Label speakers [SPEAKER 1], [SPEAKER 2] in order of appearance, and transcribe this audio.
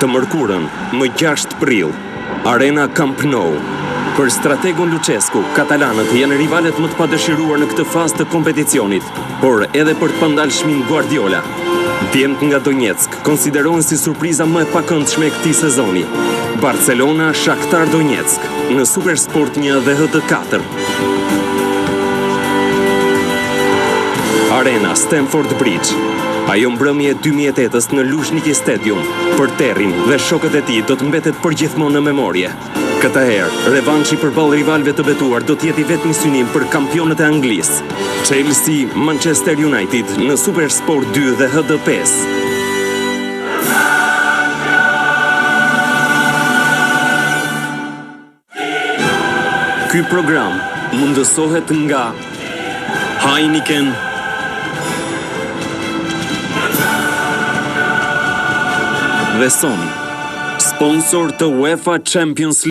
[SPEAKER 1] Të mërkurën, më 6 prill, Arena Camp Nou. Për strategun Lucescu, katalanët janë rivalet më të padëshiruar në këtë fazë të kompeticionit, por edhe për të pandalshmin Guardiola. Djemtë nga Donetsk konsiderohen si surpriza më e pakëndshme e këtij sezoni. Barcelona Shakhtar Donetsk në Supersport 1 dhe HD4. Arena Stamford Bridge. Ajo mbrëmje 2008-ës në Luzhniki Stadium, për Terrin dhe shokët e tij do të mbetet përgjithmonë në memorje. Këtë herë, revanshi përballë rivalëve të betuar do të jetë i vetmi synim për kampionët e Anglisë. Chelsea, Manchester United në Supersport 2 dhe HD5. Ky program mundësohet nga Heineken, dhe Sony, sponsor të UEFA Champions League.